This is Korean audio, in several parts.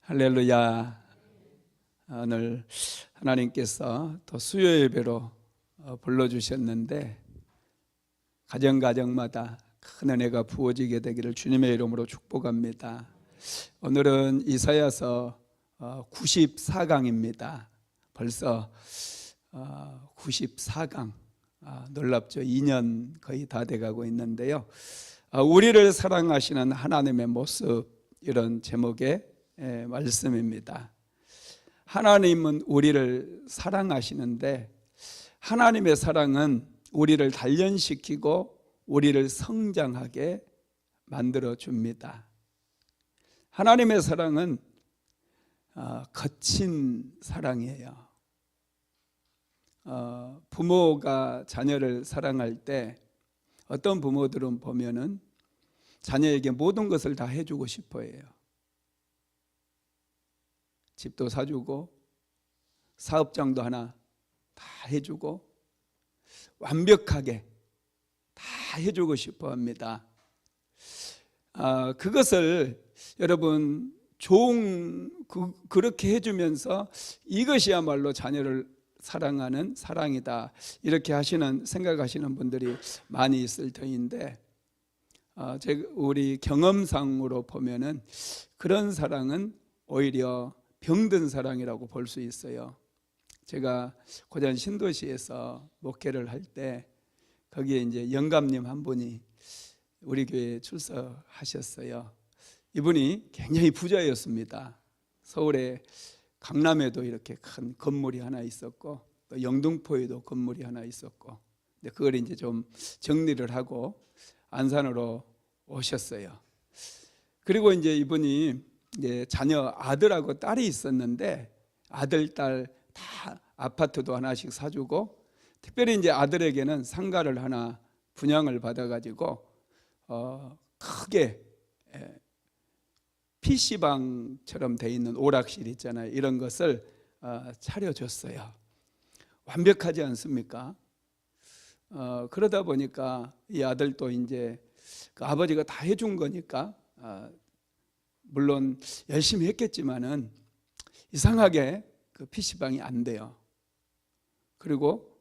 할렐루야. 오늘 하나님께서 또 수요 예배로 불러주셨는데 가정가정마다 큰 은혜가 부어지게 되기를 주님의 이름으로 축복합니다. 오늘은 이사야서 94강입니다. 벌써 94강, 놀랍죠. 2년 거의 다 돼가고 있는데요. 우리를 사랑하시는 하나님의 모습, 이런 제목의 말씀입니다. 하나님은 우리를 사랑하시는데 하나님의 사랑은 우리를 단련시키고 우리를 성장하게 만들어 줍니다. 하나님의 사랑은 거친 사랑이에요. 부모가 자녀를 사랑할 때 어떤 부모들은 보면은 자녀에게 모든 것을 다 해주고 싶어 해요. 집도 사주고 사업장도 하나 다 해주고 완벽하게 다 해주고 싶어 합니다. 그것을 여러분 그렇게 해주면서 이것이야말로 자녀를 사랑하는 사랑이다, 이렇게 생각하시는 분들이 많이 있을 터인데, 우리 경험상으로 보면은 그런 사랑은 오히려 병든 사랑이라고 볼 수 있어요. 제가 고전 신도시에서 목회를 할 때 거기에 이제 영감님 한 분이 우리 교회에 출석하셨어요. 이분이 굉장히 부자였습니다. 서울에 강남에도 이렇게 큰 건물이 하나 있었고 또 영등포에도 건물이 하나 있었고, 근데 그걸 이제 좀 정리를 하고 안산으로 오셨어요. 그리고 이제 이분이 이제 자녀 아들하고 딸이 있었는데 아들, 딸 다 아파트도 하나씩 사주고, 특별히 이제 아들에게는 상가를 하나 분양을 받아가지고 크게 PC방처럼 돼 있는 오락실 있잖아요. 이런 것을 차려줬어요. 완벽하지 않습니까? 그러다 보니까 이 아들도 이제 그 아버지가 다 해준 거니까 물론 열심히 했겠지만은 이상하게 그 PC방이 안 돼요. 그리고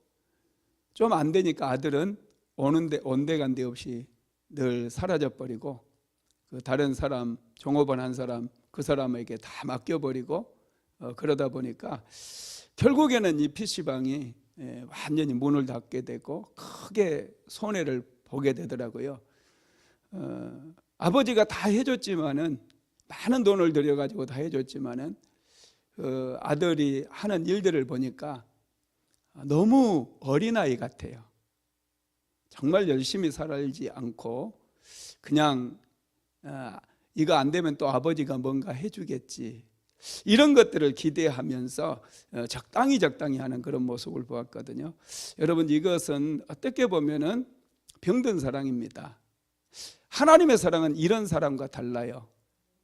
좀 안 되니까 아들은 온데간데 없이 늘 사라져버리고, 그 다른 사람, 종업원 한 사람, 그 사람에게 다 맡겨버리고, 그러다 보니까 결국에는 이 PC방이 완전히 문을 닫게 되고 크게 손해를 보게 되더라고요. 아버지가 다 해줬지만은, 많은 돈을 들여가지고 다 해줬지만은 아들이 하는 일들을 보니까 너무 어린아이 같아요. 정말 열심히 살지 않고 그냥 이거 안 되면 또 아버지가 뭔가 해주겠지, 이런 것들을 기대하면서 적당히 하는 그런 모습을 보았거든요. 여러분, 이것은 어떻게 보면은 병든 사랑입니다. 하나님의 사랑은 이런 사랑과 달라요.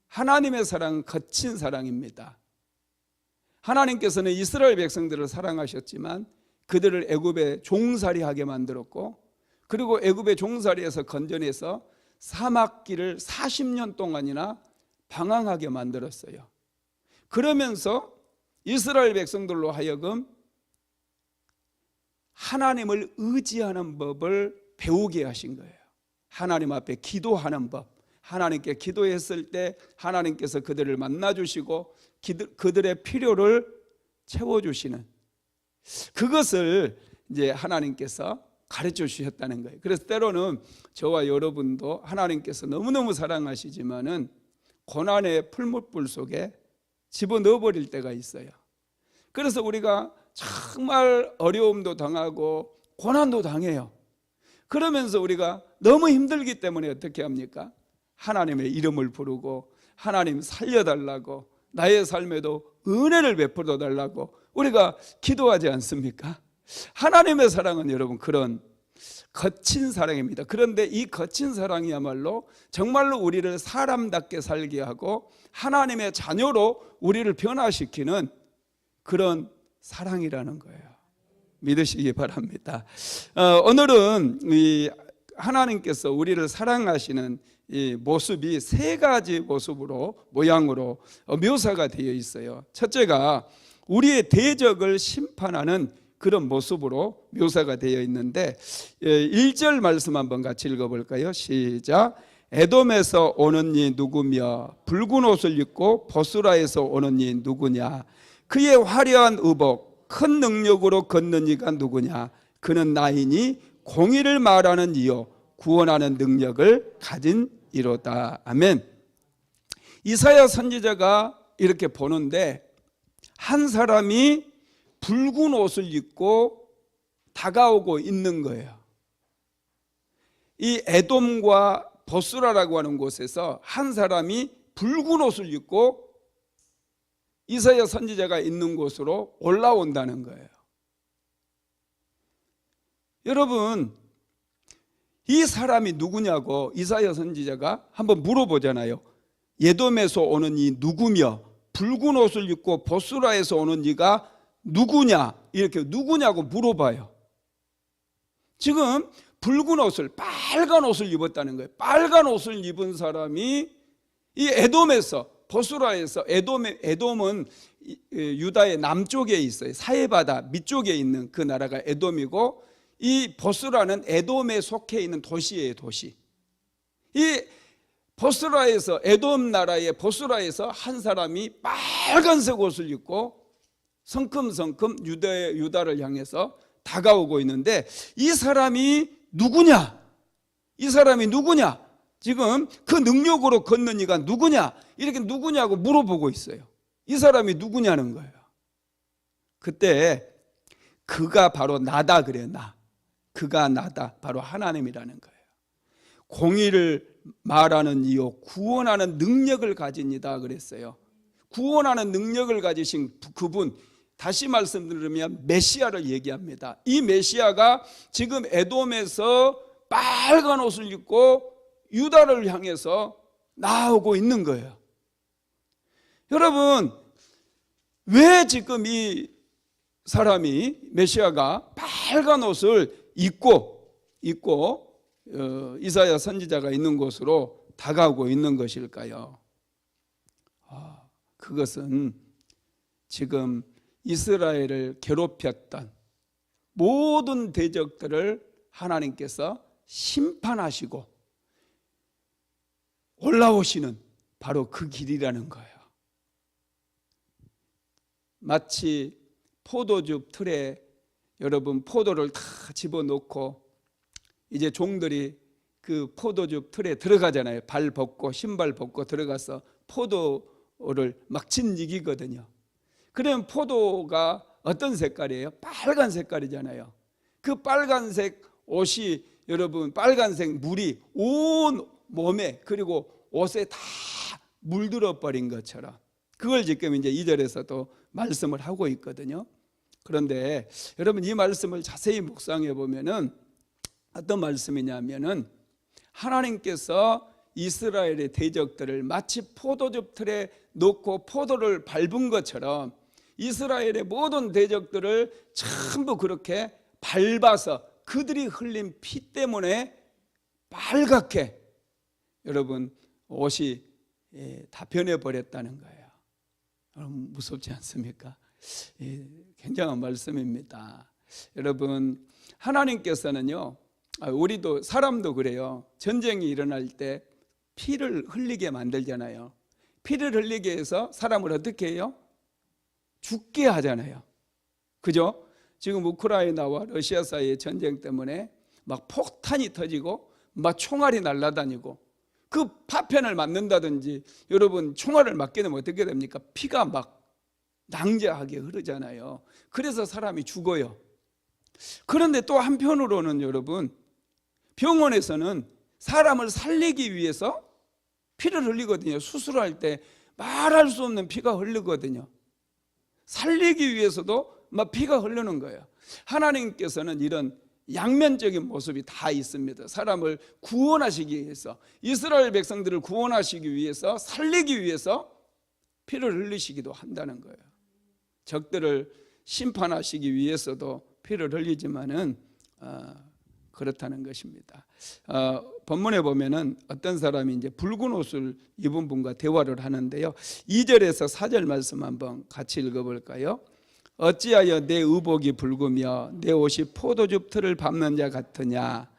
하나님의 사랑은 거친 사랑입니다. 하나님께서는 이스라엘 백성들을 사랑하셨지만 그들을 애굽에 종살이하게 만들었고, 그리고 애굽의 종살이에서 건져내서 사막길을 40년 동안이나 방황하게 만들었어요. 그러면서 이스라엘 백성들로 하여금 하나님을 의지하는 법을 배우게 하신 거예요. 하나님 앞에 기도하는 법, 하나님께 기도했을 때 하나님께서 그들을 만나주시고 그들의 필요를 채워주시는, 그것을 이제 하나님께서 가르쳐 주셨다는 거예요. 그래서 때로는 저와 여러분도 하나님께서 너무너무 사랑하시지만은 고난의 풀무불 속에 집어넣어 버릴 때가 있어요. 그래서 우리가 정말 어려움도 당하고 고난도 당해요. 그러면서 우리가 너무 힘들기 때문에 어떻게 합니까? 하나님의 이름을 부르고 하나님 살려달라고, 나의 삶에도 은혜를 베풀어 달라고 우리가 기도하지 않습니까? 하나님의 사랑은 여러분 그런 거친 사랑입니다. 그런데 이 거친 사랑이야말로 정말로 우리를 사람답게 살게 하고 하나님의 자녀로 우리를 변화시키는 그런 사랑이라는 거예요. 믿으시기 바랍니다. 오늘은 하나님께서 우리를 사랑하시는 이 모습이 세 가지 모습으로 모양으로 묘사가 되어 있어요. 첫째가 우리의 대적을 심판하는 그런 모습으로 묘사가 되어 있는데 1절 말씀 한번 같이 읽어볼까요? 시작. 에돔에서 오는 이 누구며 붉은 옷을 입고 보스라에서 오는 이 누구냐? 그의 화려한 의복 큰 능력으로 걷는 이가 누구냐? 그는 나이니 공의를 말하는 이요 구원하는 능력을 가진 이로다. 아멘. 이사야 선지자가 이렇게 보는데 한 사람이 붉은 옷을 입고 다가오고 있는 거예요. 이 에돔과 보스라라고 하는 곳에서 한 사람이 붉은 옷을 입고 이사야 선지자가 있는 곳으로 올라온다는 거예요. 여러분, 이 사람이 누구냐고 이사야 선지자가 한번 물어보잖아요. 에돔에서 오는 이 누구며 붉은 옷을 입고 보스라에서 오는 이가 누구냐? 이렇게 누구냐고 물어봐요. 지금 붉은 옷을 빨간 옷을 입었다는 거예요. 빨간 옷을 입은 사람이 이 에돔에서 보스라에서 에돔은 유다의 남쪽에 있어요. 사해바다 밑쪽에 있는 그 나라가 에돔이고 이 보스라는 에돔에 속해 있는 도시예요. 도시. 이 보스라에서 에돔 나라의 보스라에서 한 사람이 빨간색 옷을 입고 성큼성큼 유다를 향해서 다가오고 있는데 이 사람이 누구냐? 이 사람이 누구냐? 지금 그 능력으로 걷는 이가 누구냐? 이렇게 누구냐고 물어보고 있어요. 이 사람이 누구냐는 거예요. 그때 그가 바로 나다 그래요. 나. 그가 나다. 바로 하나님이라는 거예요. 공의를 말하는 이요 구원하는 능력을 가진 이다 그랬어요. 구원하는 능력을 가지신 그분, 다시 말씀드리면 메시아를 얘기합니다. 이 메시아가 지금 에돔에서 빨간 옷을 입고 유다를 향해서 나오고 있는 거예요. 여러분, 왜 지금 이 사람이 메시아가 빨간 옷을 입고 이사야 선지자가 있는 곳으로 다가오고 있는 것일까요? 그것은 지금 이스라엘을 괴롭혔던 모든 대적들을 하나님께서 심판하시고 올라오시는 바로 그 길이라는 거예요. 마치 포도즙 틀에 여러분 포도를 다 집어넣고 이제 종들이 그 포도즙 틀에 들어가잖아요. 발 벗고 신발 벗고 들어가서 포도를 막 짓이기거든요. 그러면 포도가 어떤 색깔이에요? 빨간 색깔이잖아요. 그 빨간색 옷이 여러분 빨간색 물이 온 몸에 그리고 옷에 다 물들어 버린 것처럼 그걸 지금 이제 2절에서도 말씀을 하고 있거든요. 그런데 여러분 이 말씀을 자세히 묵상해 보면은 어떤 말씀이냐면은 하나님께서 이스라엘의 대적들을 마치 포도즙 틀에 놓고 포도를 밟은 것처럼 이스라엘의 모든 대적들을 전부 그렇게 밟아서 그들이 흘린 피 때문에 빨갛게 여러분 옷이 다 변해버렸다는 거예요. 여러분 무섭지 않습니까? 굉장한 말씀입니다. 여러분 하나님께서는요, 우리도 사람도 그래요. 전쟁이 일어날 때 피를 흘리게 만들잖아요. 피를 흘리게 해서 사람을 어떻게 해요? 죽게 하잖아요. 그죠? 지금 우크라이나와 러시아 사이의 전쟁 때문에 막 폭탄이 터지고 막 총알이 날아다니고 그 파편을 맞는다든지 여러분 총알을 맞게 되면 어떻게 됩니까? 피가 막 낭자하게 흐르잖아요. 그래서 사람이 죽어요. 그런데 또 한편으로는 여러분 병원에서는 사람을 살리기 위해서 피를 흘리거든요. 수술할 때 말할 수 없는 피가 흐르거든요. 살리기 위해서도 막 피가 흐르는 거예요. 하나님께서는 이런 양면적인 모습이 다 있습니다. 사람을 구원하시기 위해서, 이스라엘 백성들을 구원하시기 위해서, 살리기 위해서 피를 흘리시기도 한다는 거예요. 적들을 심판하시기 위해서도 피를 흘리지만은 그렇다는 것입니다. 본문에 보면은 어떤 사람이 이제 붉은 옷을 입은 분과 대화를 하는데요. 2절에서 4절 말씀 한번 같이 읽어볼까요? 어찌하여 내 의복이 붉으며 내 옷이 포도즙 틀을 밟는 자 같으냐?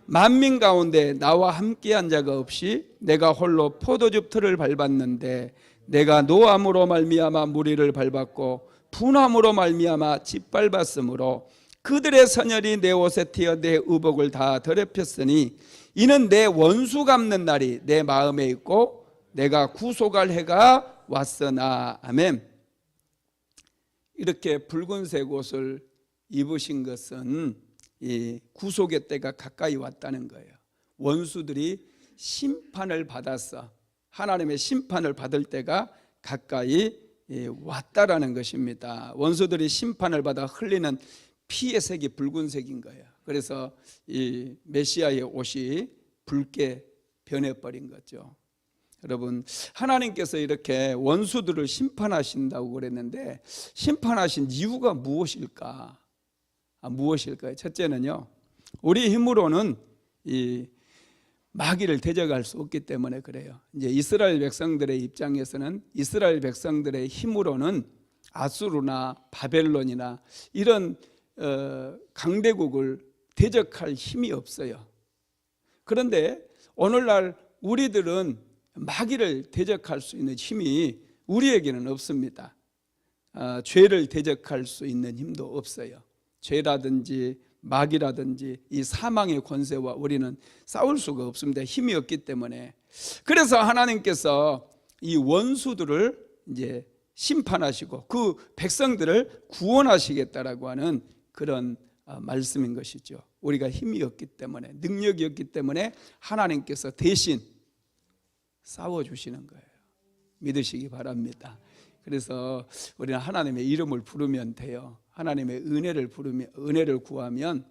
만민 가운데 나와 함께한 자가 없이 내가 홀로 포도즙 틀을 밟았는데 내가 노함으로 말미암아 무리를 밟았고 분함으로 말미암아 짓밟았으므로 그들의 선열이 내 옷에 튀어 내 의복을 다 더럽혔으니 이는 내 원수 갚는 날이 내 마음에 있고 내가 구속할 해가 왔으나. 아멘. 이렇게 붉은색 옷을 입으신 것은 이 구속의 때가 가까이 왔다는 거예요. 원수들이 심판을 받아서 하나님의 심판을 받을 때가 가까이 왔다라는 것입니다. 원수들이 심판을 받아 흘리는 피의 색이 붉은색인 거예요. 그래서 이 메시아의 옷이 붉게 변해버린 거죠. 여러분, 하나님께서 이렇게 원수들을 심판하신다고 그랬는데 심판하신 이유가 무엇일까? 무엇일까요? 첫째는요, 우리 힘으로는 이 마귀를 대적할 수 없기 때문에 그래요. 이제 이스라엘 백성들의 입장에서는 이스라엘 백성들의 힘으로는 아수르나 바벨론이나 이런 강대국을 대적할 힘이 없어요. 그런데 오늘날 우리들은 마귀를 대적할 수 있는 힘이 우리에게는 없습니다. 죄를 대적할 수 있는 힘도 없어요. 죄라든지 마귀라든지 이 사망의 권세와 우리는 싸울 수가 없습니다. 힘이 없기 때문에. 그래서 하나님께서 이 원수들을 이제 심판하시고 그 백성들을 구원하시겠다라고 하는 그런 말씀인 것이죠. 우리가 힘이 없기 때문에, 능력이 없기 때문에 하나님께서 대신 싸워주시는 거예요. 믿으시기 바랍니다. 그래서 우리는 하나님의 이름을 부르면 돼요. 하나님의 은혜를 구하면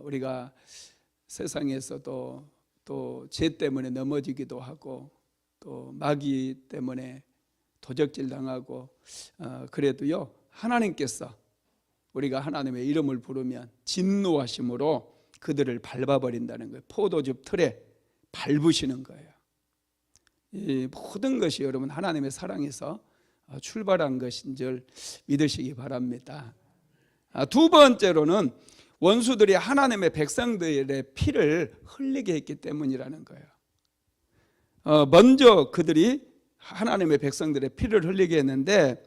우리가 세상에서도 또 죄 때문에 넘어지기도 하고 또 마귀 때문에 도적질 당하고 그래도요, 하나님께서 우리가 하나님의 이름을 부르면 진노하심으로 그들을 밟아버린다는 거예요. 포도즙 틀에 밟으시는 거예요. 이 모든 것이 여러분 하나님의 사랑에서 출발한 것인 줄 믿으시기 바랍니다. 두 번째로는 원수들이 하나님의 백성들의 피를 흘리게 했기 때문이라는 거예요. 먼저 그들이 하나님의 백성들의 피를 흘리게 했는데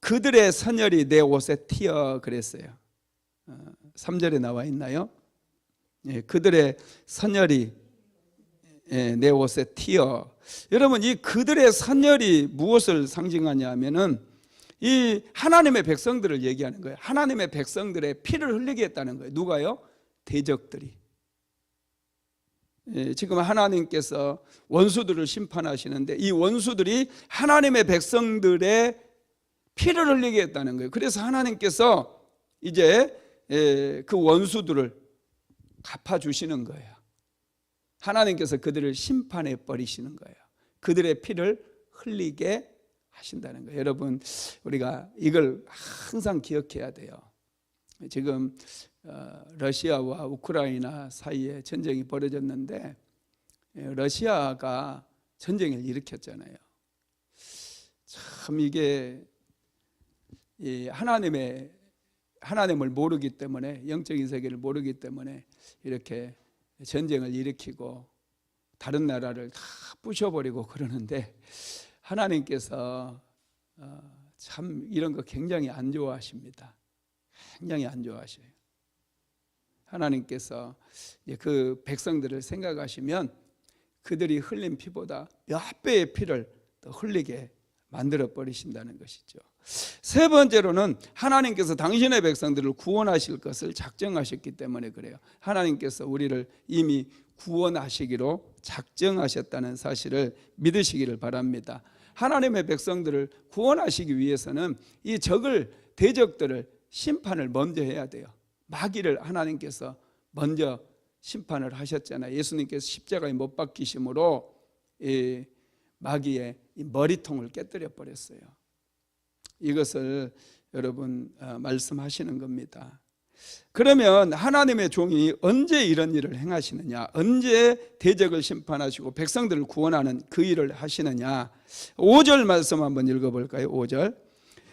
그들의 선열이 내 옷에 튀어 그랬어요. 3절에 나와 있나요? 그들의 선열이 내 옷에 튀어. 여러분, 이 그들의 선열이 무엇을 상징하냐 하면은 이 하나님의 백성들을 얘기하는 거예요. 하나님의 백성들의 피를 흘리게 했다는 거예요. 누가요? 대적들이. 지금 하나님께서 원수들을 심판하시는데 이 원수들이 하나님의 백성들의 피를 흘리게 했다는 거예요. 그래서 하나님께서 이제 그 원수들을 갚아주시는 거예요. 하나님께서 그들을 심판해 버리시는 거예요. 그들의 피를 흘리게 하신다는 거예요. 여러분, 우리가 이걸 항상 기억해야 돼요. 지금 러시아와 우크라이나 사이에 전쟁이 벌어졌는데 러시아가 전쟁을 일으켰잖아요. 참 이게 하나님을 모르기 때문에, 영적인 세계를 모르기 때문에 이렇게 전쟁을 일으키고 다른 나라를 다 부셔버리고 그러는데 하나님께서 참 이런 거 굉장히 안 좋아하십니다. 굉장히 안 좋아하셔요. 하나님께서 그 백성들을 생각하시면 그들이 흘린 피보다 몇 배의 피를 더 흘리게 만들어 버리신다는 것이죠. 세 번째로는 하나님께서 당신의 백성들을 구원하실 것을 작정하셨기 때문에 그래요. 하나님께서 우리를 이미 구원하시기로 작정하셨다는 사실을 믿으시기를 바랍니다. 하나님의 백성들을 구원하시기 위해서는 이 대적들을 심판을 먼저 해야 돼요. 마귀를 하나님께서 먼저 심판을 하셨잖아요. 예수님께서 십자가에 못 박히심으로 이 마귀의 이 머리통을 깨뜨려 버렸어요. 이것을 여러분 말씀하시는 겁니다. 그러면 하나님의 종이 언제 이런 일을 행하시느냐? 언제 대적을 심판하시고 백성들을 구원하는 그 일을 하시느냐? 5절 말씀 한번 읽어볼까요? 5절.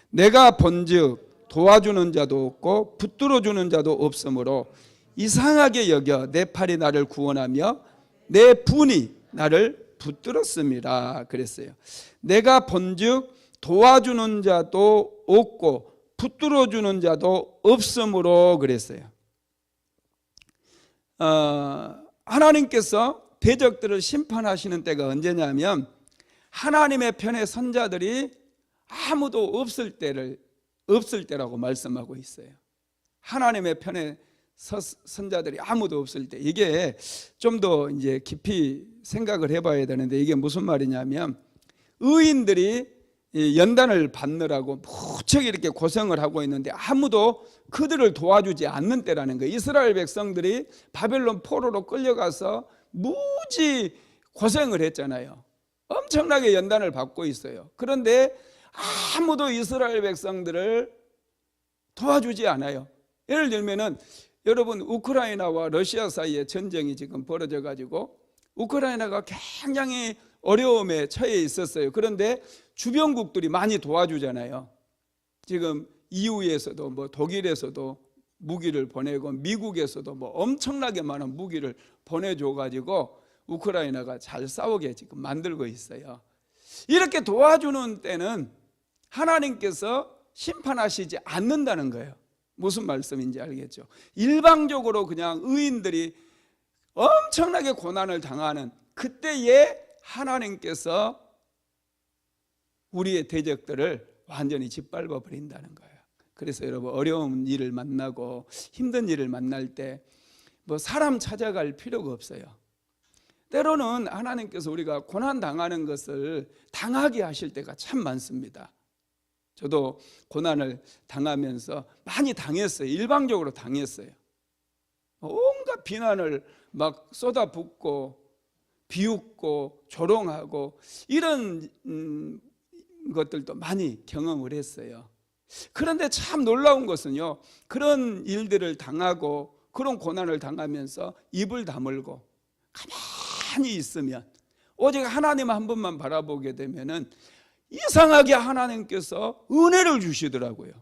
내가 본즉 도와주는 자도 없고 붙들어주는 자도 없으므로 이상하게 여겨 내 팔이 나를 구원하며 내 분이 나를 붙들었습니다. 그랬어요. 내가 본즉 도와주는 자도 없고 붙들어주는 자도 없으므로 그랬어요. 하나님께서 대적들을 심판하시는 때가 언제냐면 하나님의 편의 선자들이 아무도 없을 때라고 말씀하고 있어요. 하나님의 편의 선자들이 아무도 없을 때. 이게 좀 더 이제 깊이 생각을 해봐야 되는데 이게 무슨 말이냐면 의인들이 연단을 받느라고 무척 이렇게 고생을 하고 있는데 아무도 그들을 도와주지 않는 때라는 거예요. 이스라엘 백성들이 바벨론 포로로 끌려가서 무지 고생을 했잖아요. 엄청나게 연단을 받고 있어요. 그런데 아무도 이스라엘 백성들을 도와주지 않아요. 예를 들면은 여러분 우크라이나와 러시아 사이에 전쟁이 지금 벌어져 가지고 우크라이나가 굉장히 어려움에 처해 있었어요. 그런데 주변국들이 많이 도와주잖아요. 지금 EU에서도 뭐 독일에서도 무기를 보내고 미국에서도 뭐 엄청나게 많은 무기를 보내줘 가지고 우크라이나가 잘 싸우게 지금 만들고 있어요. 이렇게 도와주는 때는 하나님께서 심판하시지 않는다는 거예요. 무슨 말씀인지 알겠죠? 일방적으로 그냥 의인들이 엄청나게 고난을 당하는 그때에 하나님께서 우리의 대적들을 완전히 짓밟아 버린다는 거예요. 그래서 여러분 어려운 일을 만나고 힘든 일을 만날 때 뭐 사람 찾아갈 필요가 없어요. 때로는 하나님께서 우리가 고난 당하는 것을 당하게 하실 때가 참 많습니다. 저도 고난을 당하면서 많이 당했어요. 일방적으로 당했어요. 온갖 비난을 막 쏟아붓고 비웃고 조롱하고 이런 것들도 많이 경험을 했어요. 그런데 참 놀라운 것은요, 그런 일들을 당하고 그런 고난을 당하면서 입을 다물고 가만히 있으면 오직 하나님 한 분만 바라보게 되면은 이상하게 하나님께서 은혜를 주시더라고요.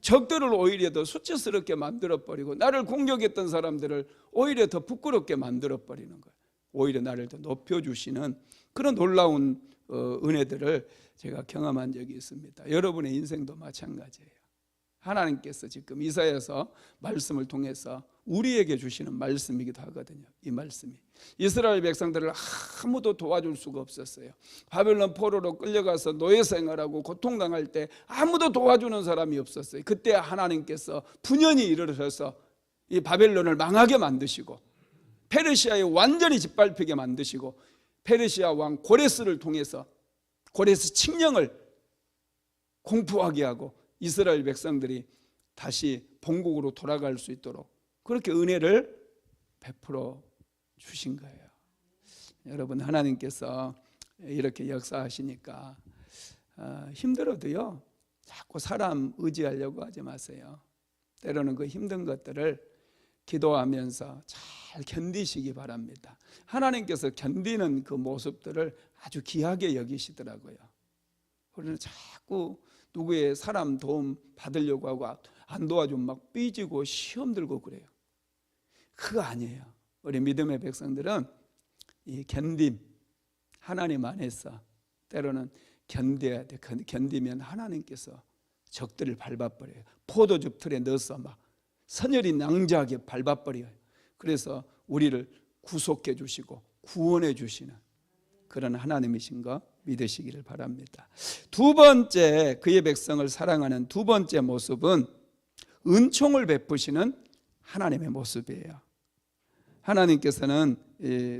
적들을 오히려 더 수치스럽게 만들어버리고 나를 공격했던 사람들을 오히려 더 부끄럽게 만들어버리는 거예요. 오히려 나를 더 높여주시는 그런 놀라운 은혜들을 제가 경험한 적이 있습니다. 여러분의 인생도 마찬가지예요. 하나님께서 지금 이사야서 말씀을 통해서 우리에게 주시는 말씀이기도 하거든요. 이 말씀이 이스라엘 백성들을 아무도 도와줄 수가 없었어요. 바벨론 포로로 끌려가서 노예 생활하고 고통당할 때 아무도 도와주는 사람이 없었어요. 그때 하나님께서 분연히 일어서서 이 바벨론을 망하게 만드시고 페르시아에 완전히 짓밟히게 만드시고 페르시아 왕 고레스를 통해서 고레스 칙령을 공포하게 하고 이스라엘 백성들이 다시 본국으로 돌아갈 수 있도록 그렇게 은혜를 베풀어 주신 거예요. 여러분 하나님께서 이렇게 역사하시니까 힘들어도요 자꾸 사람 의지하려고 하지 마세요. 때로는 그 힘든 것들을 기도하면서 잘 견디시기 바랍니다. 하나님께서 견디는 그 모습들을 아주 귀하게 여기시더라고요. 우리는 자꾸 누구의 사람 도움 받으려고 하고 안 도와주면 막 삐지고 시험 들고 그래요. 그거 아니에요. 우리 믿음의 백성들은 이 견딤, 하나님 안에서 때로는 견뎌야 돼. 견디면 하나님께서 적들을 밟아버려요. 포도즙 틀에 넣어서 막 선열이 낭자하게 밟아버려요. 그래서 우리를 구속해 주시고 구원해 주시는 그런 하나님이신 거 믿으시기를 바랍니다. 두 번째, 그의 백성을 사랑하는 두 번째 모습은 은총을 베푸시는 하나님의 모습이에요. 하나님께서는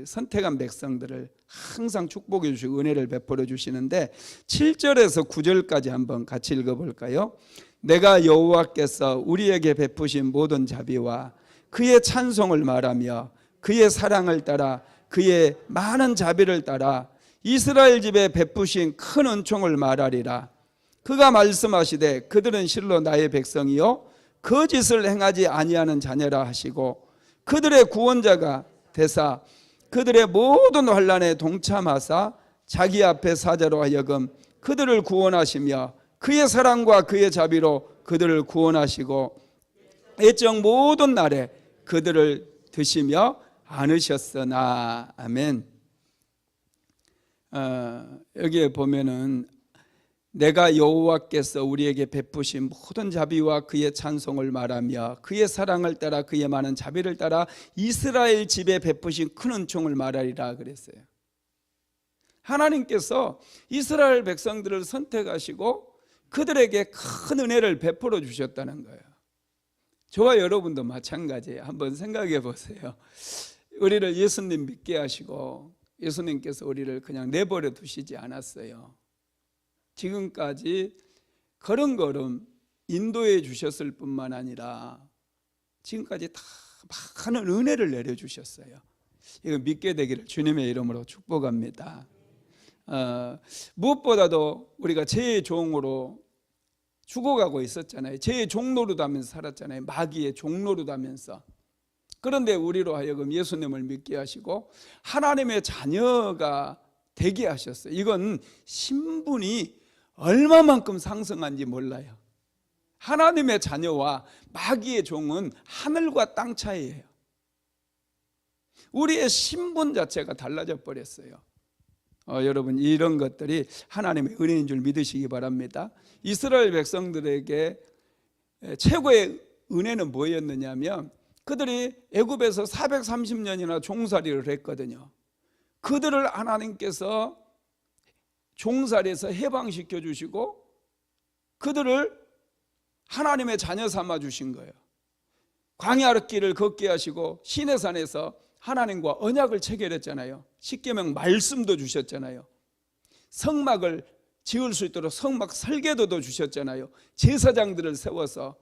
선택한 백성들을 항상 축복해 주시고 은혜를 베풀어 주시는데 7절에서 9절까지 한번 같이 읽어볼까요? 내가 여호와께서 우리에게 베푸신 모든 자비와 그의 찬송을 말하며 그의 사랑을 따라 그의 많은 자비를 따라 이스라엘 집에 베푸신 큰 은총을 말하리라. 그가 말씀하시되 그들은 실로 나의 백성이요 거짓을 행하지 아니하는 자녀라 하시고 그들의 구원자가 되사 그들의 모든 환난에 동참하사 자기 앞에 사자로 하여금 그들을 구원하시며 그의 사랑과 그의 자비로 그들을 구원하시고 애적 모든 날에 그들을 드시며 안으셨으나. 아멘. 여기에 보면은 내가 여호와께서 우리에게 베푸신 모든 자비와 그의 찬송을 말하며 그의 사랑을 따라 그의 많은 자비를 따라 이스라엘 집에 베푸신 큰 은총을 말하리라 그랬어요. 하나님께서 이스라엘 백성들을 선택하시고 그들에게 큰 은혜를 베풀어 주셨다는 거예요. 저와 여러분도 마찬가지예요. 한번 생각해 보세요. 우리를 예수님 믿게 하시고 예수님께서 우리를 그냥 내버려 두시지 않았어요. 지금까지 걸음걸음 인도해 주셨을 뿐만 아니라 지금까지 다 많은 은혜를 내려주셨어요. 이거 믿게 되기를 주님의 이름으로 축복합니다. 무엇보다도 우리가 죄의 종으로 죽어가고 있었잖아요. 죄의 종노릇하면서 살았잖아요. 마귀의 종노릇하면서. 그런데 우리로 하여금 예수님을 믿게 하시고 하나님의 자녀가 되게 하셨어요. 이건 신분이 얼마만큼 상승한지 몰라요. 하나님의 자녀와 마귀의 종은 하늘과 땅 차이예요. 우리의 신분 자체가 달라져 버렸어요. 여러분 이런 것들이 하나님의 은혜인 줄 믿으시기 바랍니다. 이스라엘 백성들에게 최고의 은혜는 뭐였느냐면 그들이 애굽에서 430년이나 종살이를 했거든요. 그들을 하나님께서 종살이에서 해방시켜 주시고 그들을 하나님의 자녀 삼아 주신 거예요. 광야길을 걷게 하시고 시내산에서 하나님과 언약을 체결했잖아요. 십계명 말씀도 주셨잖아요. 성막을 지을 수 있도록 성막 설계도도 주셨잖아요. 제사장들을 세워서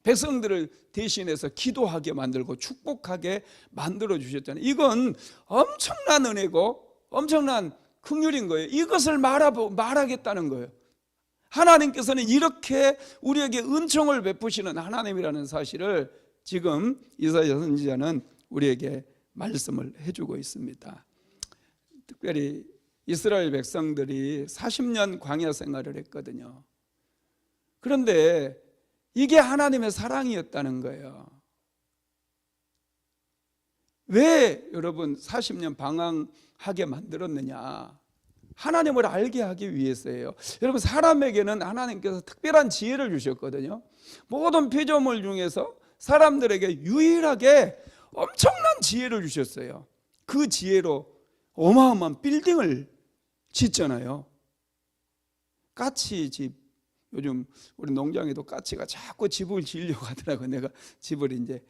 백성들을 대신해서 기도하게 만들고 축복하게 만들어 주셨잖아요. 이건 엄청난 은혜고 엄청난 긍휼인 거예요. 이것을 말하겠다는 거예요. 하나님께서는 이렇게 우리에게 은총을 베푸시는 하나님이라는 사실을 지금 이사야 선지자는 우리에게 말씀을 해주고 있습니다. 특별히 이스라엘 백성들이 40년 광야 생활을 했거든요. 그런데 이게 하나님의 사랑이었다는 거예요. 왜 여러분 40년 방황하게 만들었느냐? 하나님을 알게 하기 위해서예요. 여러분 사람에게는 하나님께서 특별한 지혜를 주셨거든요. 모든 피조물 중에서 사람들에게 유일하게 엄청난 지혜를 주셨어요. 그 지혜로 어마어마한 빌딩을 짓잖아요. 까치 집, 요즘 우리 농장에도 까치가 자꾸 집을 지으려고 하더라고요. 내가 집을 이제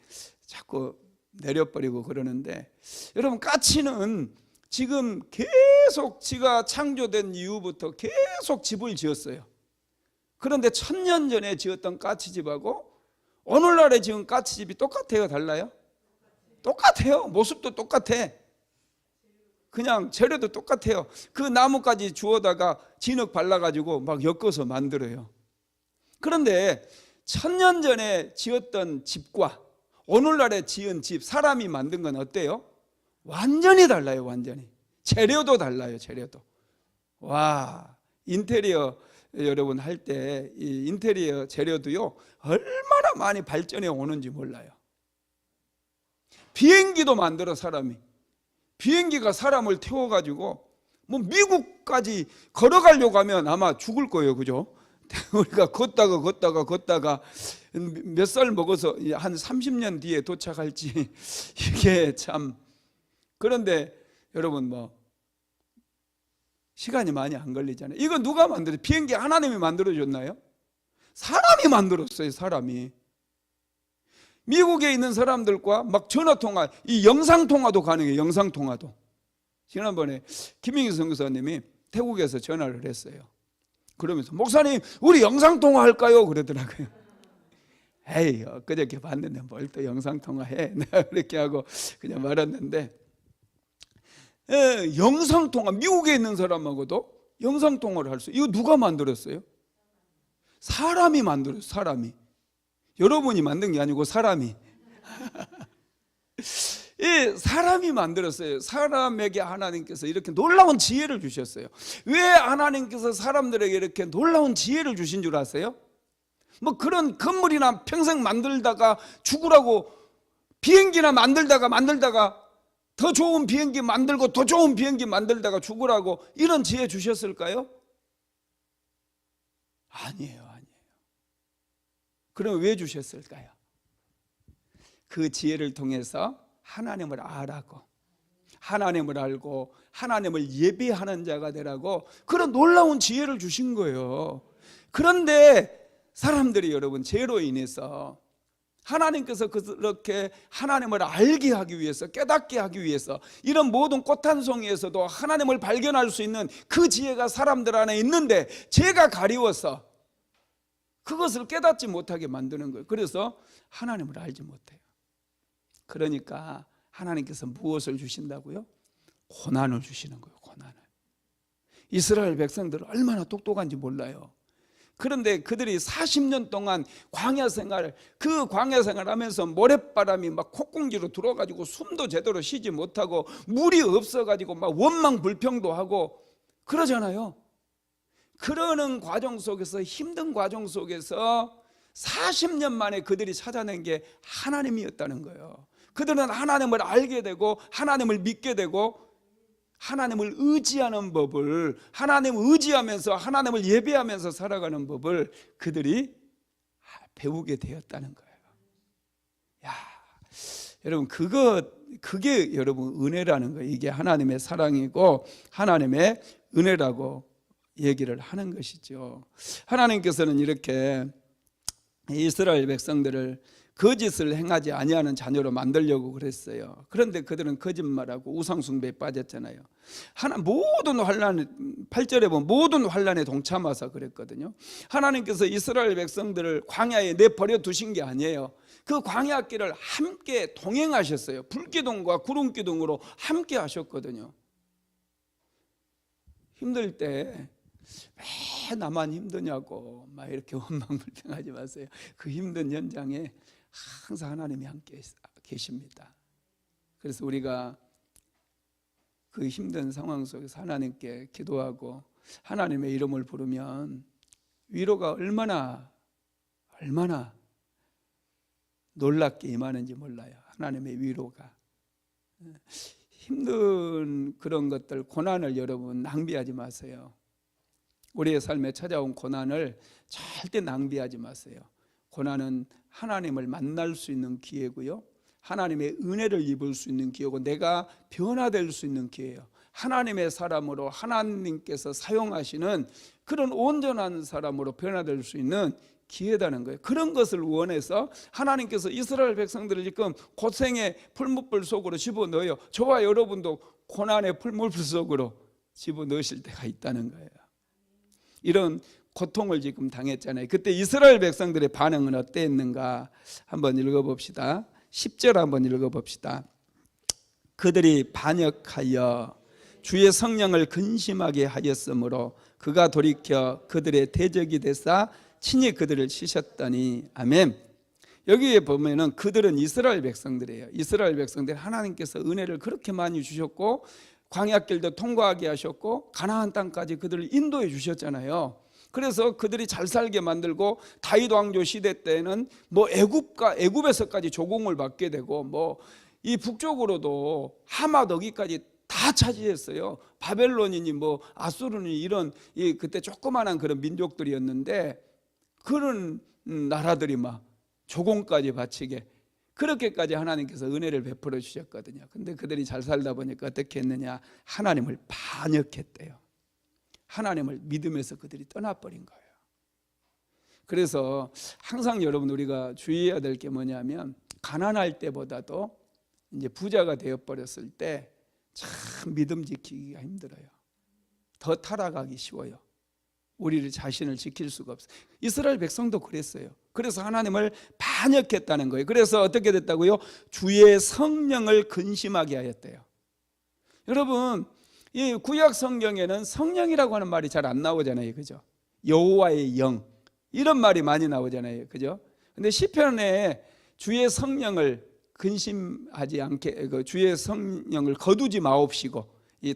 자꾸 내려버리고 그러는데, 여러분 까치는 지금 계속 지가 창조된 이후부터 계속 집을 지었어요. 그런데 1000년 전에 지었던 까치집하고 오늘날에 지은 까치집이 똑같아요? 달라요? 똑같아요. 모습도 똑같아. 그냥 재료도 똑같아요. 그 나무까지 주워다가 진흙 발라가지고 막 엮어서 만들어요. 그런데 1000년 전에 지었던 집과 오늘날에 지은 집, 사람이 만든 건 어때요? 완전히 달라요. 완전히. 재료도 달라요. 재료도. 와, 인테리어 여러분 할 때 이 인테리어 재료도요 얼마나 많이 발전해 오는지 몰라요. 비행기도 만들어 사람이. 비행기가 사람을 태워가지고 뭐 미국까지 걸어가려고 하면 아마 죽을 거예요. 그죠? 우리가 걷다가 몇 살 먹어서 한 30년 뒤에 도착할지 이게 참. 그런데 여러분 뭐 시간이 많이 안 걸리잖아요. 이거 누가 만들어요? 비행기 하나님이 만들어줬나요? 사람이 만들었어요. 사람이. 미국에 있는 사람들과 막 전화통화, 이 영상통화도 가능해요. 영상통화도. 지난번에 김영희 선교사님이 태국에서 전화를 했어요. 그러면서 목사님 우리 영상통화 할까요? 그러더라고요. 에이 그저께 봤는데 뭘 또 영상통화 해. 내가 그렇게 하고 그냥 말았는데, 영상통화, 미국에 있는 사람하고도 영상통화를 할 수. 이거 누가 만들었어요? 사람이 만들었어요. 사람이. 여러분이 만든 게 아니고 사람이 사람이 만들었어요. 사람에게 하나님께서 이렇게 놀라운 지혜를 주셨어요. 왜 하나님께서 사람들에게 이렇게 놀라운 지혜를 주신 줄 아세요? 뭐 그런 건물이나 평생 만들다가 죽으라고, 비행기나 만들다가 더 좋은 비행기 만들고 더 좋은 비행기 만들다가 죽으라고 이런 지혜 주셨을까요? 아니에요. 그럼 왜 주셨을까요? 그 지혜를 통해서 하나님을 알고, 하나님을 알고 하나님을 예배하는 자가 되라고 그런 놀라운 지혜를 주신 거예요. 그런데 사람들이 여러분 죄로 인해서 하나님께서 그렇게 하나님을 알게 하기 위해서, 깨닫게 하기 위해서 이런 모든 꽃 한 송이에서도 하나님을 발견할 수 있는 그 지혜가 사람들 안에 있는데 죄가 가리워서 그것을 깨닫지 못하게 만드는 거예요. 그래서 하나님을 알지 못해요. 그러니까 하나님께서 무엇을 주신다고요? 고난을 주시는 거예요. 고난을. 이스라엘 백성들은 얼마나 똑똑한지 몰라요. 그런데 그들이 40년 동안 광야 생활을, 그 광야 생활하면서 모래바람이 막 콧공기로 들어가지고 숨도 제대로 쉬지 못하고 물이 없어가지고 막 원망불평도 하고 그러잖아요. 그러는 과정 속에서, 힘든 과정 속에서 40년 만에 그들이 찾아낸 게 하나님이었다는 거예요. 그들은 하나님을 알게 되고 하나님을 믿게 되고 하나님을 의지하는 법을, 하나님을 의지하면서 하나님을 예배하면서 살아가는 법을 그들이 배우게 되었다는 거예요. 야, 여러분 그게 여러분 은혜라는 거예요. 이게 하나님의 사랑이고 하나님의 은혜라고 얘기를 하는 것이죠. 하나님께서는 이렇게 이스라엘 백성들을 거짓을 행하지 아니하는 자녀로 만들려고 그랬어요. 그런데 그들은 거짓말하고 우상숭배에 빠졌잖아요. 모든 환란, 8절에 보면 모든 환란에 동참하서 그랬거든요. 하나님께서 이스라엘 백성들을 광야에 내버려 두신 게 아니에요. 그 광야 길을 함께 동행하셨어요. 불기둥과 구름기둥으로 함께 하셨거든요. 힘들 때 왜 나만 힘드냐고 막 이렇게 원망불평하지 마세요. 그 힘든 현장에 항상 하나님이 함께 계십니다. 그래서 우리가 그 힘든 상황 속에서 하나님께 기도하고 하나님의 이름을 부르면 위로가 얼마나 놀랍게 임하는지 몰라요. 하나님의 위로가. 힘든 그런 것들, 고난을 여러분 낭비하지 마세요. 우리의 삶에 찾아온 고난을 절대 낭비하지 마세요. 고난은 하나님을 만날 수 있는 기회고요, 하나님의 은혜를 입을 수 있는 기회고, 내가 변화될 수 있는 기회예요. 하나님의 사람으로 하나님께서 사용하시는 그런 온전한 사람으로 변화될 수 있는 기회다는 거예요. 그런 것을 원해서 하나님께서 이스라엘 백성들을 지금 고생의 풀무불 속으로 집어넣어요. 저와 여러분도 고난의 풀무불 속으로 집어넣으실 때가 있다는 거예요. 이런 고통을 지금 당했잖아요. 그때 이스라엘 백성들의 반응은 어땠는가 한번 읽어봅시다. 10절 한번 읽어봅시다. 그들이 반역하여 주의 성령을 근심하게 하였으므로 그가 돌이켜 그들의 대적이 되사 친히 그들을 치셨더니. 아멘. 여기에 보면은 그들은 이스라엘 백성들이에요. 이스라엘 백성들, 하나님께서 은혜를 그렇게 많이 주셨고 광야길도 통과하게 하셨고 가나안 땅까지 그들을 인도해 주셨잖아요. 그래서 그들이 잘 살게 만들고 다윗 왕조 시대 때는 뭐 애굽에서까지 조공을 받게 되고 뭐 이 북쪽으로도 하맛 어기까지 다 차지했어요. 바벨론이니 뭐 아수르니 이런 그때 조그마한 그런 민족들이었는데 그런 나라들이 막 조공까지 바치게, 그렇게까지 하나님께서 은혜를 베풀어 주셨거든요. 근데 그들이 잘 살다 보니까 어떻게 했느냐, 하나님을 반역했대요. 하나님을 믿으면서 그들이 떠나버린 거예요. 그래서 항상 여러분 우리가 주의해야 될 게 뭐냐면, 가난할 때보다도 이제 부자가 되어버렸을 때 참 믿음 지키기가 힘들어요. 더 타락하기 쉬워요. 우리를 자신을 지킬 수가 없어요. 이스라엘 백성도 그랬어요. 그래서 하나님을 반역했다는 거예요. 그래서 어떻게 됐다고요? 주의 성령을 근심하게 하였대요. 여러분, 이 구약 성경에는 성령이라고 하는 말이 잘 안 나오잖아요. 그죠? 여호와의 영, 이런 말이 많이 나오잖아요. 그죠? 근데 시편에 주의 성령을 근심하지 않게, 주의 성령을 거두지 마옵시고, 이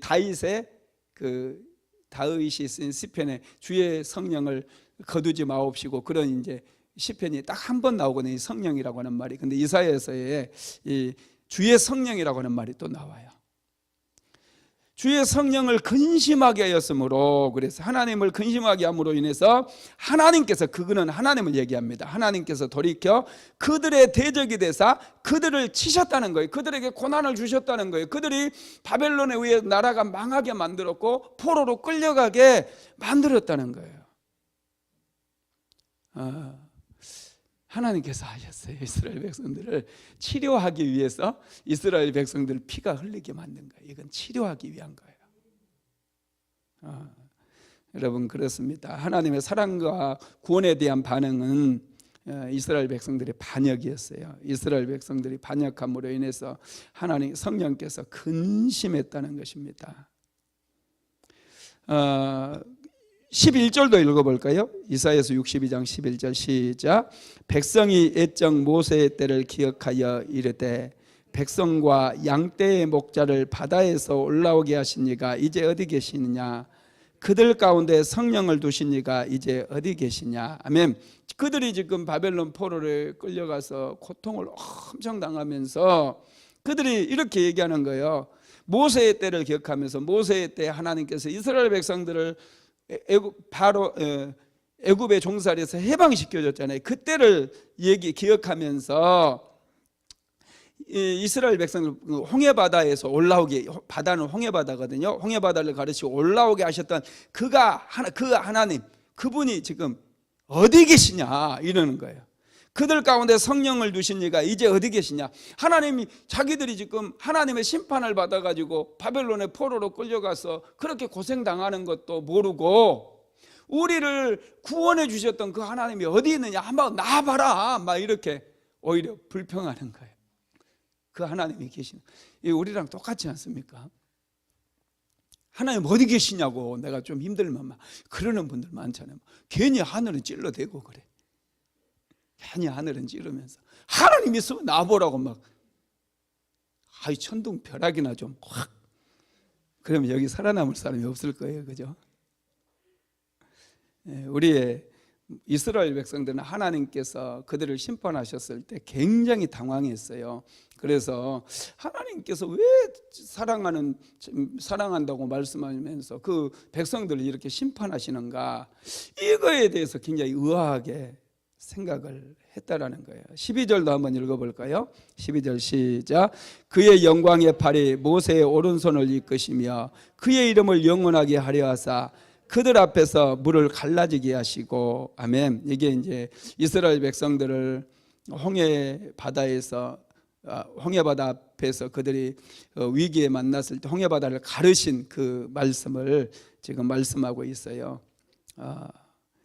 다윗이 쓴 시편에 주의 성령을 거두지 마옵시고, 그런 이제 시편이 딱 한 번 나오거든요. 이 성령이라고 하는 말이. 근데 이사야서에 이 주의 성령이라고 하는 말이 또 나와요. 주의 성령을 근심하게 하였으므로, 그래서 하나님을 근심하게 함으로 인해서 하나님께서, 그거는 하나님을 얘기합니다. 하나님께서 돌이켜 그들의 대적이 되사 그들을 치셨다는 거예요. 그들에게 고난을 주셨다는 거예요. 그들이 바벨론에 의해 나라가 망하게 만들었고 포로로 끌려가게 만들었다는 거예요. 하나님께서 하셨어요. 이스라엘 백성들을 치료하기 위해서 이스라엘 백성들 피가 흘리게 만든 거예요. 이건 치료하기 위한 거예요. 여러분, 그렇습니다. 하나님의 사랑과 구원에 대한 반응은 이스라엘 백성들의 반역이었어요. 이스라엘 백성들이 반역함으로 인해서 하나님 성령께서 근심했다는 것입니다. 11절도 읽어볼까요? 이사야서 62장 11절 시작. 백성이 애적 모세의 때를 기억하여 이르되 백성과 양떼의 목자를 바다에서 올라오게 하신 이가 이제 어디 계시느냐? 그들 가운데 성령을 두신 이가 이제 어디 계시냐? 아멘. 그들이 지금 바벨론 포로를 끌려가서 고통을 엄청 당하면서 그들이 이렇게 얘기하는 거예요. 모세의 때를 기억하면서, 모세의 때 하나님께서 이스라엘 백성들을 애굽의 종살이에서 해방시켜줬잖아요. 그때를 기억하면서 이스라엘 백성을 홍해바다에서 올라오게, 바다는 홍해바다거든요. 홍해바다를 가르치고 올라오게 하셨던 그 하나님, 그분이 지금 어디 계시냐 이러는 거예요. 그들 가운데 성령을 두신 이가 이제 어디 계시냐? 하나님이, 자기들이 지금 하나님의 심판을 받아가지고 바벨론의 포로로 끌려가서 그렇게 고생당하는 것도 모르고 우리를 구원해 주셨던 그 하나님이 어디 있느냐? 한번 나와봐라, 막 이렇게 오히려 불평하는 거예요. 그 하나님이 계시는, 우리랑 똑같지 않습니까? 하나님 어디 계시냐고 내가 좀 힘들면 막 그러는 분들 많잖아요. 괜히 하늘은 찔러대고 그래. 괜히 하늘은 찌르면서 하나님 있으면 나보라고 막, 아이 천둥벼락이나 좀 확, 그러면 여기 살아남을 사람이 없을 거예요. 그죠? 우리의 이스라엘 백성들은 하나님께서 그들을 심판하셨을 때 굉장히 당황했어요. 그래서 하나님께서 왜 사랑한다고 말씀하면서 그 백성들을 이렇게 심판하시는가, 이거에 대해서 굉장히 의아하게 생각을 했다라는 거예요. 12절도 한번 읽어볼까요? 12절 시작. 그의 영광의 팔이 모세의 오른손을 이끄시며 그의 이름을 영원하게 하려 하사 그들 앞에서 물을 갈라지게 하시고. 아멘. 이게 이제 이스라엘 백성들을 홍해바다 앞에서 그들이 위기에 만났을 때 홍해바다를 가르신 그 말씀을 지금 말씀하고 있어요.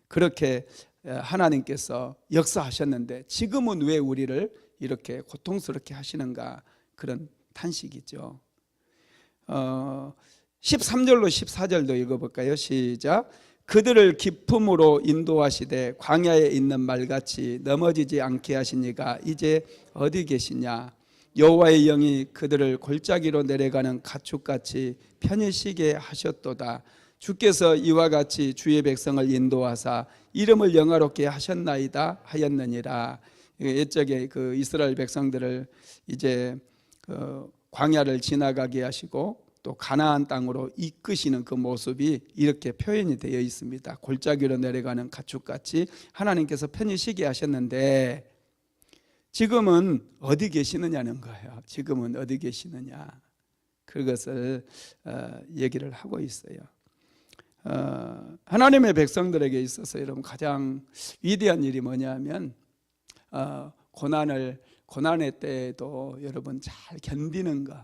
그렇게 하나님께서 역사하셨는데 지금은 왜 우리를 이렇게 고통스럽게 하시는가, 그런 탄식이죠. 13절로 14절도 읽어볼까요? 시작. 그들을 기품으로 인도하시되 광야에 있는 말같이 넘어지지 않게 하신 이가 이제 어디 계시냐? 여호와의 영이 그들을 골짜기로 내려가는 가축같이 편히 쉬게 하셨도다. 주께서 이와 같이 주의 백성을 인도하사 이름을 영화롭게 하셨나이다 하였느니라. 옛적에 그 이스라엘 백성들을 이제 광야를 지나가게 하시고 또 가나안 땅으로 이끄시는 그 모습이 이렇게 표현이 되어 있습니다. 골짜기로 내려가는 가축같이 하나님께서 편히 쉬게 하셨는데 지금은 어디 계시느냐는 거예요. 지금은 어디 계시느냐, 그것을 얘기를 하고 있어요. 하나님의 백성들에게 있어서 여러분 가장 위대한 일이 뭐냐면 고난의 때에도 여러분 잘 견디는 것,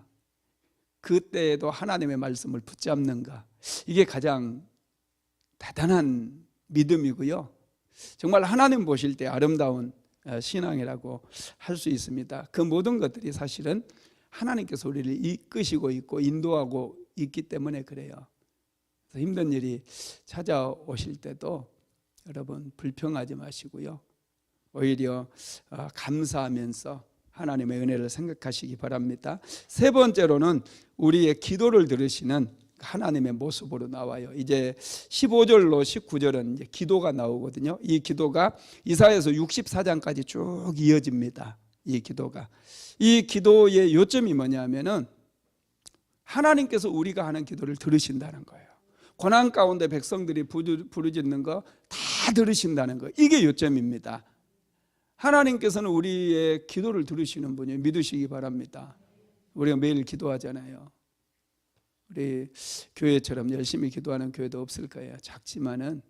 그때에도 하나님의 말씀을 붙잡는 것, 이게 가장 대단한 믿음이고요. 정말 하나님 보실 때 아름다운 신앙이라고 할 수 있습니다. 그 모든 것들이 사실은 하나님께서 우리를 이끄시고 있고 인도하고 있기 때문에 그래요. 힘든 일이 찾아오실 때도 여러분 불평하지 마시고요, 오히려 감사하면서 하나님의 은혜를 생각하시기 바랍니다. 세 번째로는 우리의 기도를 들으시는 하나님의 모습으로 나와요. 이제 15절로 19절은 이제 기도가 나오거든요. 이 기도가 이사야서 64장까지 쭉 이어집니다. 이 기도의 요점이 뭐냐면은 하나님께서 우리가 하는 기도를 들으신다는 거예요. 고난 가운데 백성들이 부르짖는 거 다 들으신다는 거, 이게 요점입니다. 하나님께서는 우리의 기도를 들으시는 분이에요. 믿으시기 바랍니다. 우리가 매일 기도하잖아요. 우리 교회처럼 열심히 기도하는 교회도 없을 거예요. 작지만은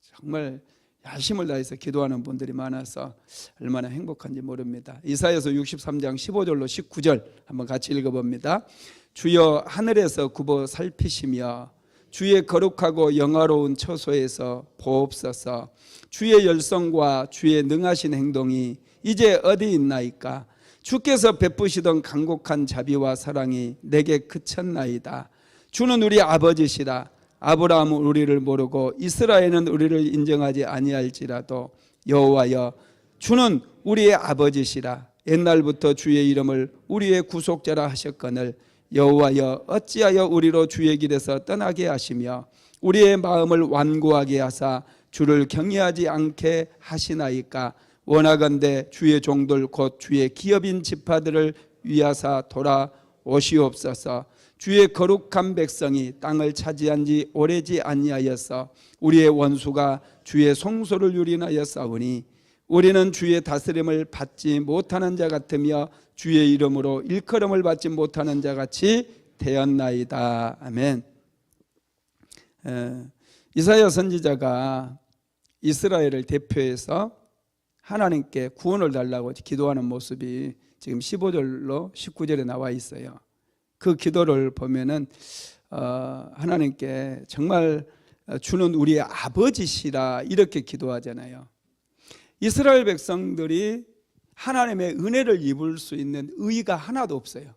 정말 야심을 다해서 기도하는 분들이 많아서 얼마나 행복한지 모릅니다. 이사야서 63장 15절로 19절 한번 같이 읽어봅니다. 주여 하늘에서 굽어 살피시며 주의 거룩하고 영화로운 처소에서 보옵소서. 주의 열성과 주의 능하신 행동이 이제 어디 있나이까? 주께서 베푸시던 간곡한 자비와 사랑이 내게 그쳤나이다. 주는 우리 아버지시라. 아브라함은 우리를 모르고 이스라엘은 우리를 인정하지 아니할지라도 여호와여, 주는 우리의 아버지시라. 옛날부터 주의 이름을 우리의 구속자라 하셨거늘 여호와여, 어찌하여 우리로 주의 길에서 떠나게 하시며 우리의 마음을 완고하게 하사 주를 경외하지 않게 하시나이까? 원하건대 주의 종들 곧 주의 기업인 지파들을 위하사 돌아오시옵소서. 주의 거룩한 백성이 땅을 차지한 지 오래지 아니하여서 우리의 원수가 주의 송소를 유린하여 싸우니 우리는 주의 다스림을 받지 못하는 자 같으며 주의 이름으로 일컬음을 받지 못하는 자 같이 되었나이다. 아멘. 이사야 선지자가 이스라엘을 대표해서 하나님께 구원을 달라고 기도하는 모습이 지금 15절로 19절에 나와 있어요. 그 기도를 보면은 하나님께 정말 주는 우리의 아버지시라 이렇게 기도하잖아요. 이스라엘 백성들이 하나님의 은혜를 입을 수 있는 의의가 하나도 없어요.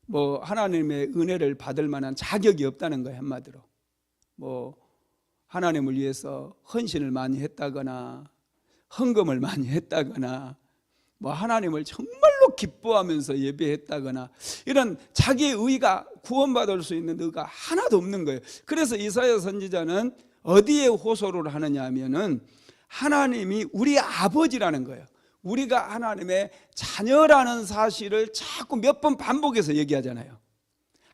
뭐 하나님의 은혜를 받을 만한 자격이 없다는 거예요. 한마디로 뭐 하나님을 위해서 헌신을 많이 했다거나 헌금을 많이 했다거나 뭐 하나님을 정말로 기뻐하면서 예배했다거나 이런 자기의 의의가 구원받을 수 있는 의의가 하나도 없는 거예요. 그래서 이사야 선지자는 어디에 호소를 하느냐 하면은 하나님이 우리 아버지라는 거예요. 우리가 하나님의 자녀라는 사실을 자꾸 몇 번 반복해서 얘기하잖아요.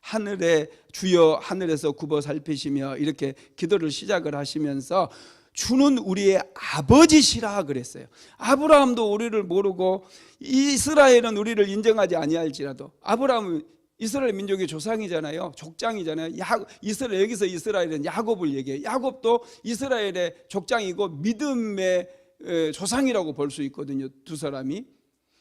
하늘에 주여 하늘에서 굽어 살피시며 이렇게 기도를 시작을 하시면서 주는 우리의 아버지시라 그랬어요. 아브라함도 우리를 모르고 이스라엘은 우리를 인정하지 아니할지라도, 아브라함은 이스라엘 민족의 조상이잖아요. 족장이잖아요. 이스라엘, 여기서 이스라엘은 야곱을 얘기해요. 야곱도 이스라엘의 족장이고 믿음의 조상이라고 볼 수 있거든요, 두 사람이.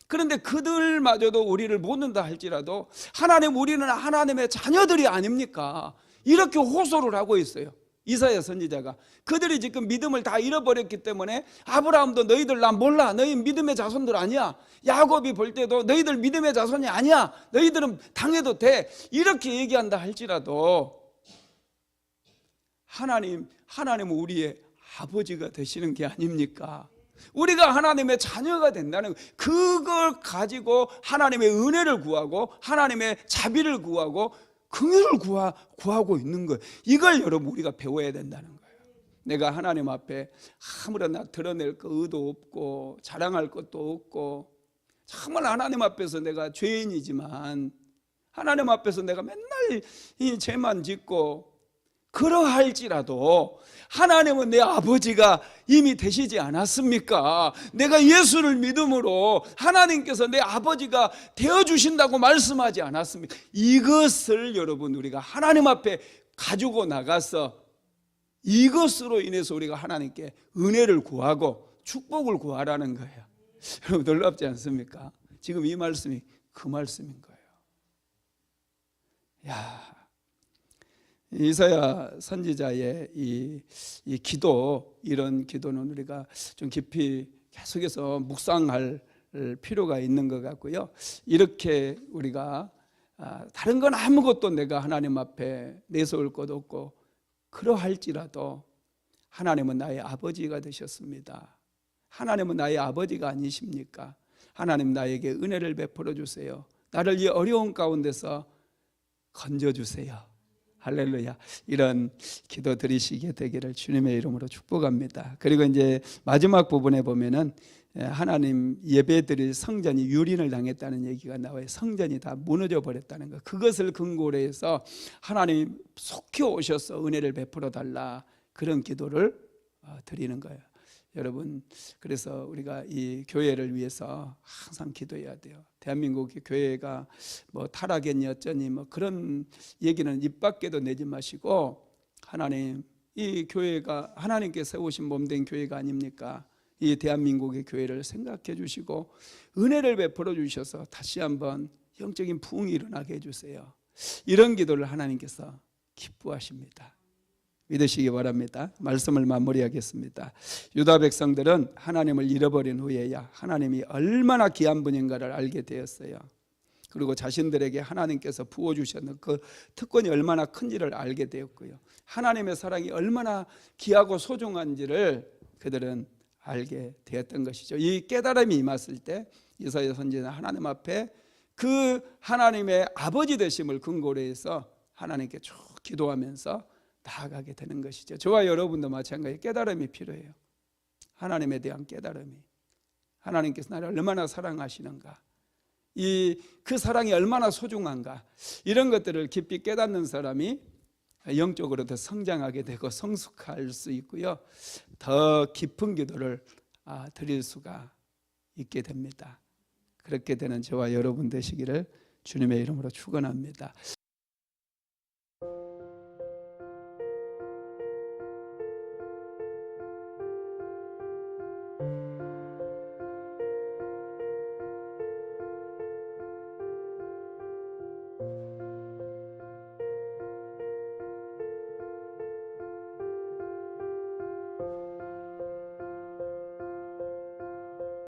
그런데 그들마저도 우리를 모른다 할지라도 하나님, 우리는 하나님의 자녀들이 아닙니까? 이렇게 호소를 하고 있어요, 이사야 선지자가. 그들이 지금 믿음을 다 잃어버렸기 때문에 아브라함도 너희들 나 몰라, 너희 믿음의 자손들 아니야. 야곱이 볼 때도 너희들 믿음의 자손이 아니야, 너희들은 당해도 돼, 이렇게 얘기한다 할지라도 하나님은 우리의 아버지가 되시는 게 아닙니까? 우리가 하나님의 자녀가 된다는, 그걸 가지고 하나님의 은혜를 구하고 하나님의 자비를 구하고 긍휼을 구하고 있는 거예요. 이걸 여러분 우리가 배워야 된다는 거예요. 내가 하나님 앞에 아무런 드러낼 거 의도 없고 자랑할 것도 없고, 정말 하나님 앞에서 내가 죄인이지만 하나님 앞에서 내가 맨날 이 죄만 짓고 그러할지라도 하나님은 내 아버지가 이미 되시지 않았습니까? 내가 예수를 믿음으로 하나님께서 내 아버지가 되어주신다고 말씀하지 않았습니까? 이것을 여러분 우리가 하나님 앞에 가지고 나가서 이것으로 인해서 우리가 하나님께 은혜를 구하고 축복을 구하라는 거예요. 여러분 놀랍지 않습니까? 지금 이 말씀이 그 말씀인 거예요. 야, 이사야 선지자의 이 기도, 이런 기도는 우리가 좀 깊이 계속해서 묵상할 필요가 있는 것 같고요. 이렇게 우리가 다른 건 아무것도 내가 하나님 앞에 내세울 것 없고 그러할지라도 하나님은 나의 아버지가 되셨습니다. 하나님은 나의 아버지가 아니십니까? 하나님 나에게 은혜를 베풀어 주세요. 나를 이 어려운 가운데서 건져주세요. 할렐루야. 이런 기도 드리시게 되기를 주님의 이름으로 축복합니다. 그리고 이제 마지막 부분에 보면은 하나님 예배드릴 성전이 유린을 당했다는 얘기가 나와요. 성전이 다 무너져 버렸다는 거. 그것을 근거로 해서 하나님 속히 오셔서 은혜를 베풀어 달라, 그런 기도를 드리는 거예요. 여러분, 그래서 우리가 이 교회를 위해서 항상 기도해야 돼요. 대한민국의 교회가 뭐 타락했니 어쩌니 뭐 그런 얘기는 입 밖에도 내지 마시고, 하나님, 이 교회가 하나님께 세우신 몸된 교회가 아닙니까? 이 대한민국의 교회를 생각해 주시고 은혜를 베풀어 주셔서 다시 한번 영적인 부흥이 일어나게 해주세요. 이런 기도를 하나님께서 기뻐하십니다. 믿으시기 바랍니다. 말씀을 마무리하겠습니다. 유다 백성들은 하나님을 잃어버린 후에야 하나님이 얼마나 귀한 분인가를 알게 되었어요. 그리고 자신들에게 하나님께서 부어주셨는 그 특권이 얼마나 큰지를 알게 되었고요, 하나님의 사랑이 얼마나 귀하고 소중한지를 그들은 알게 되었던 것이죠. 이 깨달음이 임했을 때 이사야 선지자는 하나님 앞에 그 하나님의 아버지 되심을 근거로 해서 하나님께 쭉 기도하면서 나아가게 되는 것이죠. 저와 여러분도 마찬가지 깨달음이 필요해요. 하나님에 대한 깨달음이, 하나님께서 나를 얼마나 사랑하시는가, 그 사랑이 얼마나 소중한가, 이런 것들을 깊이 깨닫는 사람이 영적으로 더 성장하게 되고 성숙할 수 있고요, 더 깊은 기도를 드릴 수가 있게 됩니다. 그렇게 되는 저와 여러분 되시기를 주님의 이름으로 축원합니다.